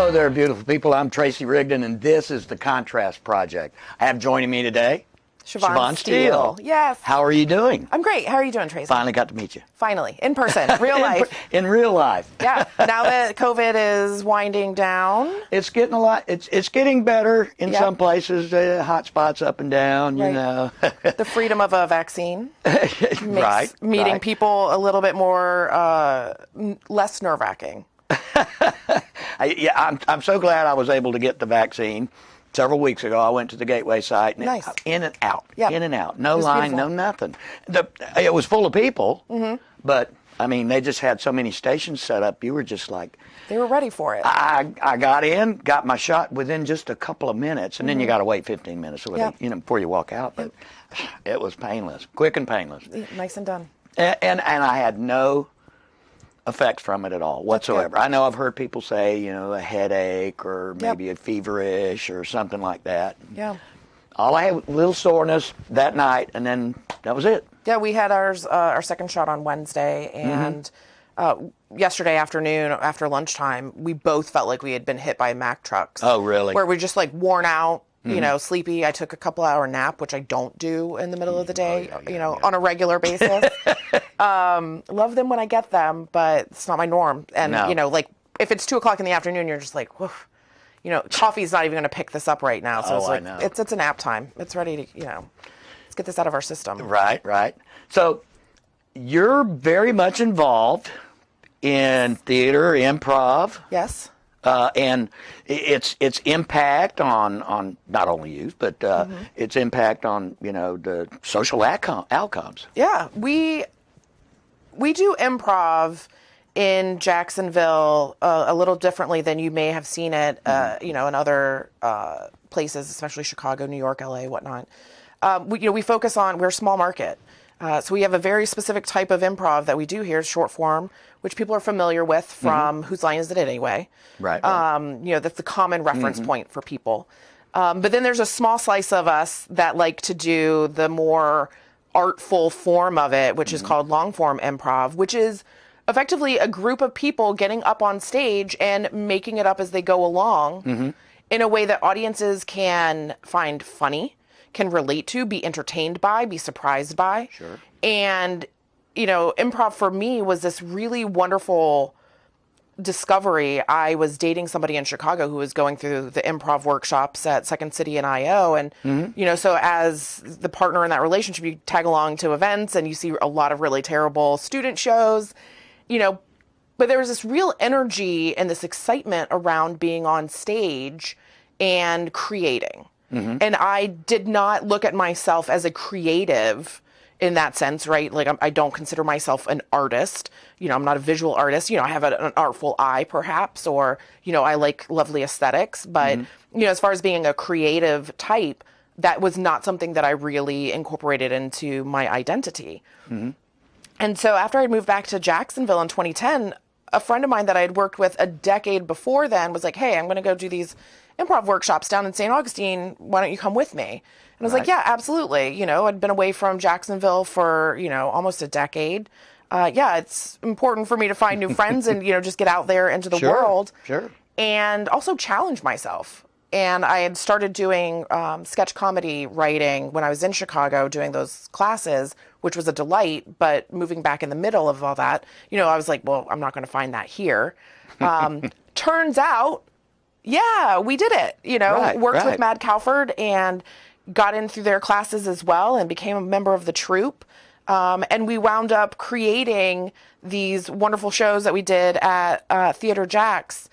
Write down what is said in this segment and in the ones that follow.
Hello there, beautiful people. I'm Tracy Rigdon, and this is the Contrast Project. I have joining me today Shavone Steele. Yes. How are you doing? I'm great. How are you doing, Tracy? Finally got to meet you. Finally, in person, real life. In real life. Yeah. Now that COVID is winding down. It's getting a lot. It's getting better in some places. Hot spots up and down. You know. The freedom of a vaccine makes right. meeting people a little bit more less nerve-wracking. I'm so glad I was able to get the vaccine. Several weeks ago, I went to the Gateway site. And nice. In and out. Yep. In and out. No line, beautiful. no nothing. It was full of people, but, I mean, they just had so many stations set up. You were just like... They were ready for it. I got in, got my shot within just a couple of minutes, and then you got to wait 15 minutes before you walk out. But it was painless, quick and painless. Nice and done. And I had no effects from it at all whatsoever. I know I've heard people say, a headache or maybe a feverish or something like that. Yeah. All I had was a little soreness that night, and then that was it. Yeah, we had our second shot on Wednesday, and yesterday afternoon after lunchtime, we both felt like we had been hit by Mack trucks. Oh, really? Where we're just like worn out, sleepy. I took a couple-hour nap, which I don't do in the middle of the day, on a regular basis. Love them when I get them, but it's not my norm. And, like if it's 2:00 in the afternoon, you're just like, woof. Coffee's not even going to pick this up right now. So it's like, it's a nap time. It's ready to, let's get this out of our system. Right. So you're very much involved in theater, improv. Yes. And its impact on not only youth, but its impact on, the social outcomes. Yeah. We do improv in Jacksonville a little differently than you may have seen it, in other places, especially Chicago, New York, LA, whatnot. We focus on, we're a small market. So we have a very specific type of improv that we do here, short form, which people are familiar with from Whose Line Is It Anyway? Right. That's the common reference point for people. But then there's a small slice of us that like to do the more artful form of it, which is called long form improv, which is effectively a group of people getting up on stage and making it up as they go along in a way that audiences can find funny, can relate to, be entertained by, be surprised by. Sure. And, improv for me was this really wonderful discovery. I was dating somebody in Chicago who was going through the improv workshops at Second City and IO. And, so as the partner in that relationship, you tag along to events and you see a lot of really terrible student shows, but there was this real energy and this excitement around being on stage and creating. And I did not look at myself as a creative in that sense, right? Like I don't consider myself an artist. I'm not a visual artist. I have an artful eye perhaps, or, I like lovely aesthetics. But, as far as being a creative type, that was not something that I really incorporated into my identity. And so after I moved back to Jacksonville in 2010, a friend of mine that I had worked with a decade before then was like, hey, I'm going to go do these improv workshops down in St. Augustine. Why don't you come with me? And I was like, yeah, absolutely. I'd been away from Jacksonville for, almost a decade. It's important for me to find new friends and, just get out there into the world. Sure. And also challenge myself. And I had started doing sketch comedy writing when I was in Chicago doing those classes, which was a delight. But moving back in the middle of all that, I was like, well, I'm not going to find that here. Turns out, yeah, we did it. Worked with Mad Cowford and got in through their classes as well and became a member of the troupe. And we wound up creating these wonderful shows that we did at Theater Jax,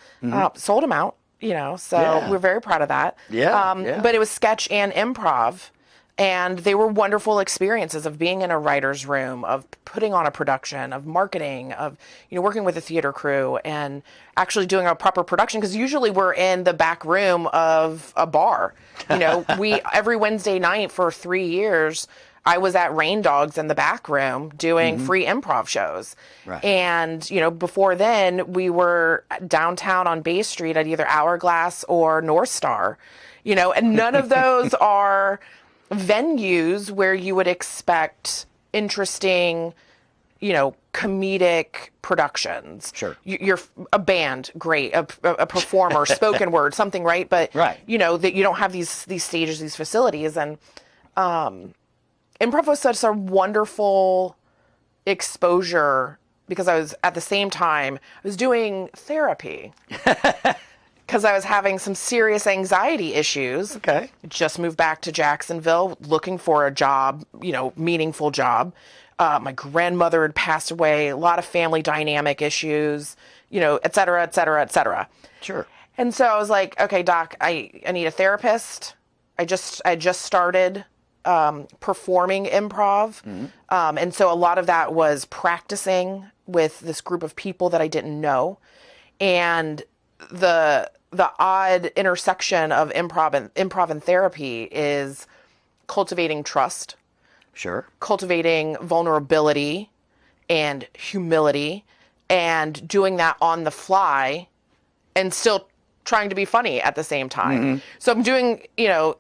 sold them out. So we're very proud of that. But it was sketch and improv. And they were wonderful experiences of being in a writer's room, of putting on a production, of marketing, of, working with a theater crew and actually doing a proper production. Because usually we're in the back room of a bar. Every Wednesday night for 3 years, I was at Rain Dogs in the back room doing free improv shows. Right. And, before then we were downtown on Bay Street at either Hourglass or North Star, and none of those are venues where you would expect interesting, comedic productions. Sure. You're a band, great, a performer, spoken word, something, right? But, Right. that you don't have these stages, these facilities. And improv was such a wonderful exposure because I was, at the same time, I was doing therapy. Because I was having some serious anxiety issues. Okay. Just moved back to Jacksonville, looking for a job, meaningful job. My grandmother had passed away, a lot of family dynamic issues, et cetera, et cetera, et cetera. Sure. And so I was like, okay, doc, I need a therapist. I just started performing improv. And so a lot of that was practicing with this group of people that I didn't know. And the odd intersection of improv and therapy is cultivating trust, Sure. cultivating vulnerability and humility, and doing that on the fly and still trying to be funny at the same time. So I'm doing,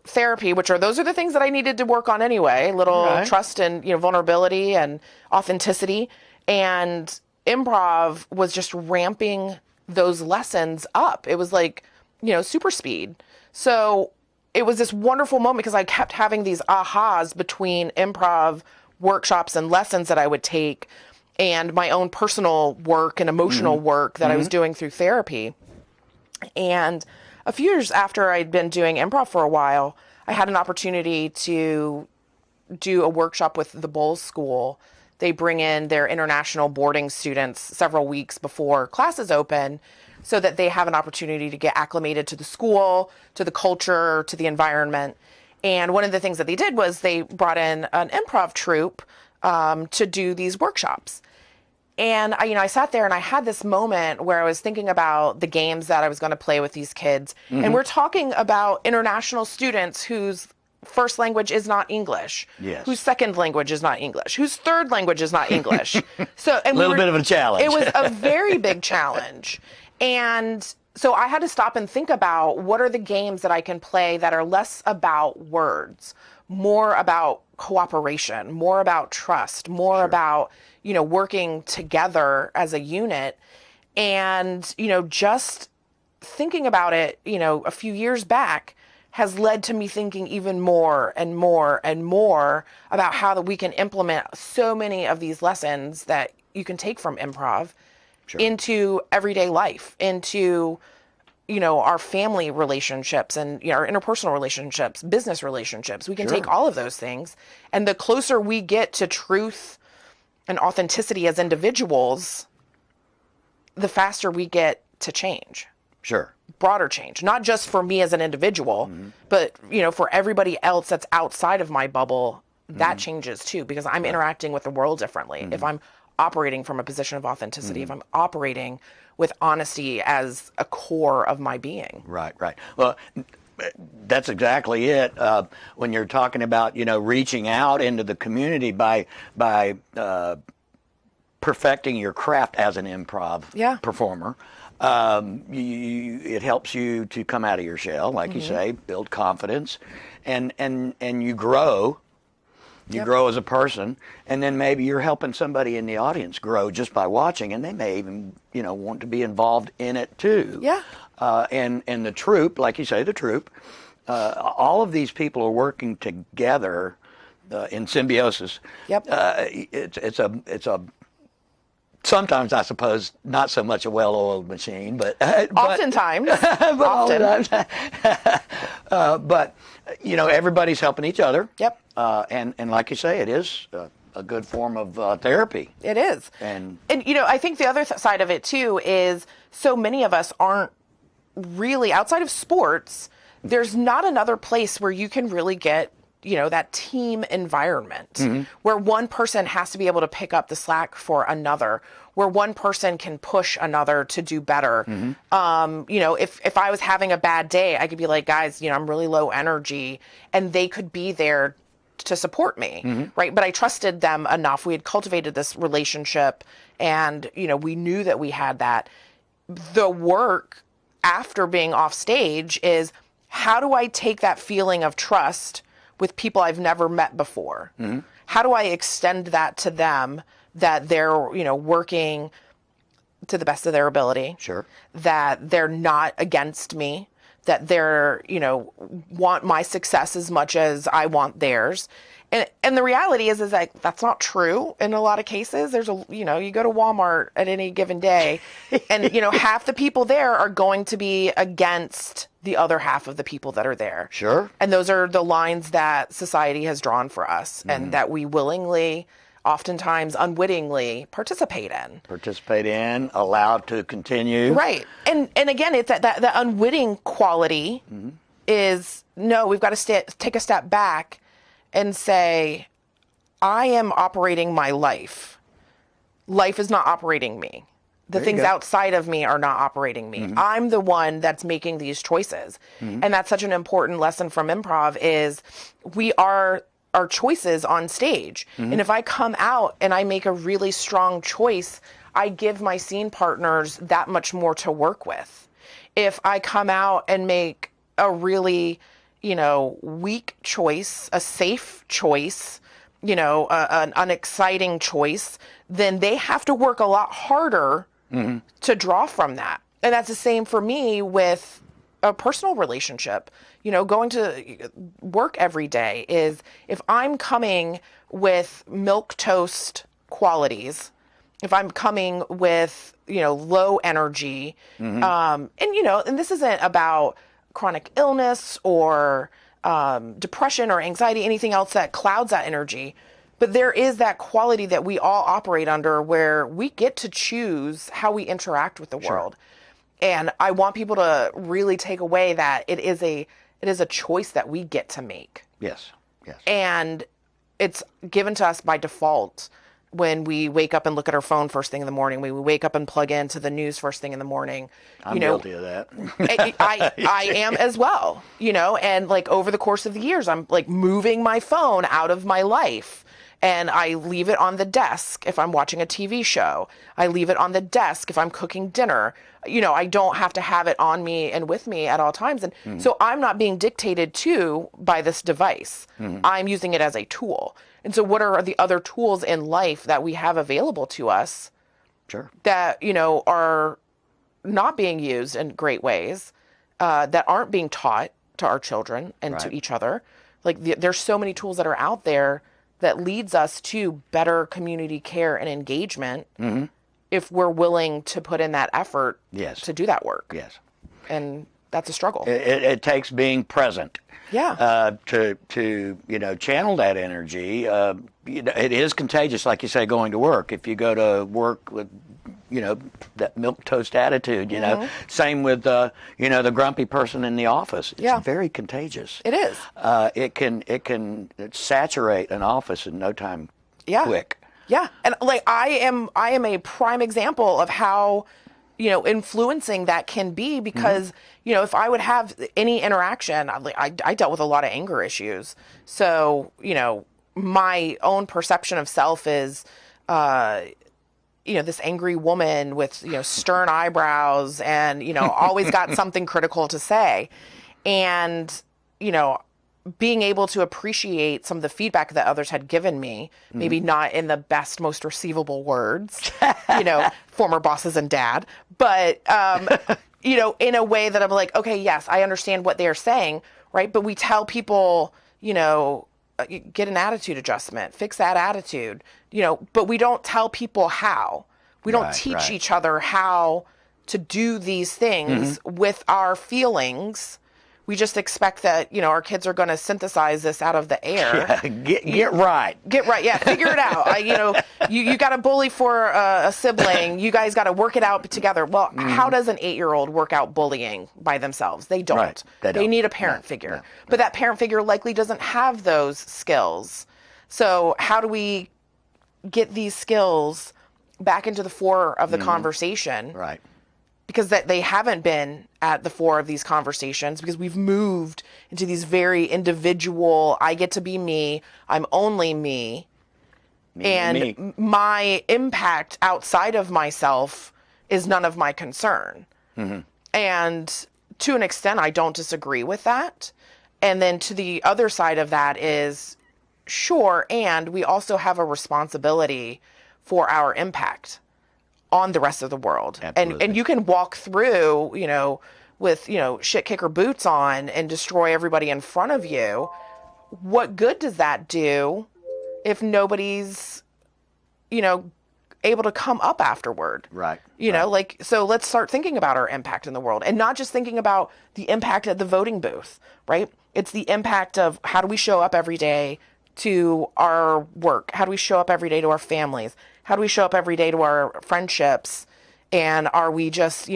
therapy, those are the things that I needed to work on anyway, little Right. trust and, vulnerability and authenticity. And improv was just ramping those lessons up. It was like, super speed. So it was this wonderful moment because I kept having these ahas between improv workshops and lessons that I would take and my own personal work and emotional work that I was doing through therapy. And a few years after I'd been doing improv for a while, I had an opportunity to do a workshop with the Bolles School. They bring in their international boarding students several weeks before classes open so that they have an opportunity to get acclimated to the school, to the culture, to the environment. And one of the things that they did was they brought in an improv troupe to do these workshops. And I sat there and I had this moment where I was thinking about the games that I was going to play with these kids. And we're talking about international students whose first language is not English, Yes. whose second language is not English, whose third language is not English. So A little bit of a challenge. It was a very big challenge. And so I had to stop and think about what are the games that I can play that are less about words, more about cooperation, more about trust, more about, working together as a unit. And, just thinking about it, a few years back has led to me thinking even more and more and more about how that we can implement so many of these lessons that you can take from improv into everyday life, into, our family relationships and our interpersonal relationships, business relationships. We can take all of those things. And the closer we get to truth and authenticity as individuals, the faster we get to change. Sure. Broader change, not just for me as an individual, but, for everybody else that's outside of my bubble, that changes too, because I'm interacting with the world differently. If I'm operating from a position of authenticity, if I'm operating with honesty as a core of my being. Right. Well, that's exactly it. When you're talking about, reaching out into the community by perfecting your craft as an improv performer, it helps you to come out of your shell, like you say, build confidence, and you grow. You grow as a person, and then maybe you're helping somebody in the audience grow just by watching, and they may even, want to be involved in it too. Yeah. And the troupe, like you say, all of these people are working together in symbiosis. Yep. It's a sometimes, I suppose, not so much a well-oiled machine, but Oftentimes. but everybody's helping each other. Yep. And like you say, it is a good form of therapy. It is. And I think the other side of it too is so many of us aren't really outside of sports. There's not another place where you can really get that team environment where one person has to be able to pick up the slack for another, where one person can push another to do better. If I was having a bad day, I could be like, guys, I'm really low energy, and they could be there to support me, right? But I trusted them enough. We had cultivated this relationship, and, we knew that we had that. The work after being off stage is, how do I take that feeling of trust with people I've never met before? How do I extend that to them that they're, working to the best of their ability. Sure. That they're not against me, that they're, want my success as much as I want theirs. And the reality is that that's not true in a lot of cases. There's you go to Walmart at any given day and, half the people there are going to be against the other half of the people that are there. Sure. And those are the lines that society has drawn for us and that we willingly, oftentimes unwittingly participate in, allowed to continue. Right. And again, it's that unwitting quality is, no, we've got to take a step back and say, I am operating my life. Life is not operating me. The things outside of me are not operating me. I'm the one that's making these choices. And that's such an important lesson from improv is we are our choices on stage. And if I come out and I make a really strong choice, I give my scene partners that much more to work with. If I come out and make a really, weak choice, a safe choice, an unexciting choice, then they have to work a lot harder to draw from that. And that's the same for me with a personal relationship. Going to work every day is if I'm coming with milquetoast qualities, if I'm coming with, low energy, and this isn't about chronic illness or depression or anxiety, anything else that clouds that energy. But there is that quality that we all operate under where we get to choose how we interact with the world. And I want people to really take away that it is a choice that we get to make. Yes. And it's given to us by default when we wake up and look at our phone first thing in the morning. We wake up and plug into the news first thing in the morning. I'm guilty of that. I am as well, and like over the course of the years, I'm like moving my phone out of my life. And I leave it on the desk if I'm watching a TV show. I leave it on the desk if I'm cooking dinner. I don't have to have it on me and with me at all times. And so I'm not being dictated to by this device. I'm using it as a tool. And so what are the other tools in life that we have available to us that, are not being used in great ways, that aren't being taught to our children and to each other? Like there's so many tools that are out there that leads us to better community care and engagement if we're willing to put in that effort to do that work. Yes. And that's a struggle. It takes being present. Yeah. To channel that energy. It is contagious, like you say, going to work. If you go to work with, that milquetoast attitude, same with, the grumpy person in the office. It's very contagious. It is. It can saturate an office in no time. Quick. Yeah. And like I am a prime example of how, influencing that can be because, if I would have any interaction, I dealt with a lot of anger issues. So, my own perception of self is, this angry woman with, stern eyebrows and, always got something critical to say. And, being able to appreciate some of the feedback that others had given me, maybe not in the best, most receivable words, former bosses and dad, but, in a way that I'm like, okay, yes, I understand what they're saying, right? But we tell people, get an attitude adjustment, fix that attitude, but we don't tell people how. We don't teach each other how to do these things with our feelings. We just expect that, our kids are going to synthesize this out of the air. Get right. Get right. Yeah. Figure it out. You got to bully for a sibling. You guys got to work it out together. Well, how does an 8-year-old work out bullying by themselves? They don't. Right. They need a parent figure. But that parent figure likely doesn't have those skills. So how do we get these skills back into the fore of the conversation? Right. Because that they haven't been at the fore of these conversations because we've moved into these very individual, I get to be me, I'm only me. My impact outside of myself is none of my concern. And to an extent, I don't disagree with that. And then to the other side of that is, sure, and we also have a responsibility for our impact on the rest of the world. Absolutely. And you can walk through, with, shit kicker boots on and destroy everybody in front of you. What good does that do if nobody's, able to come up afterward? Right. So let's start thinking about our impact in the world, and not just thinking about the impact at the voting booth, right? It's the impact of how do we show up every day to our work? How do we show up every day to our families? How do we show up every day to our friendships? And are we just,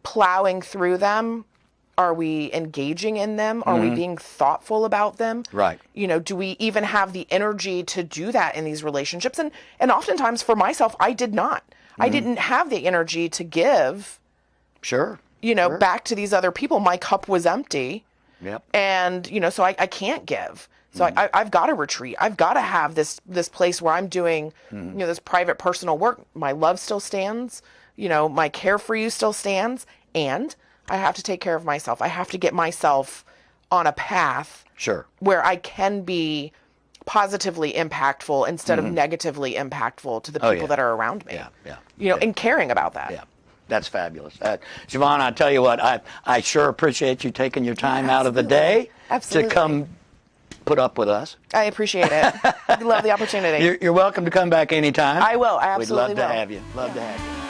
plowing through them? Are we engaging in them? Are we being thoughtful about them? Right. Do we even have the energy to do that in these relationships? And oftentimes for myself, I did not. I didn't have the energy to give. Sure. Back to these other people. My cup was empty. Yep. And, so I can't give. So I've got to retreat. I've got to have this place where I'm doing, this private personal work. My love still stands. My care for you still stands. And I have to take care of myself. I have to get myself on a path Sure. where I can be positively impactful instead of negatively impactful to the people that are around me. Yeah. And caring about that. Yeah. That's fabulous. Shavone, I tell you what, I sure appreciate you taking your time out of the day to come put up with us. I appreciate it. I love the opportunity. You're welcome to come back anytime. I will. I absolutely will. We'd love to have you. Love to have you.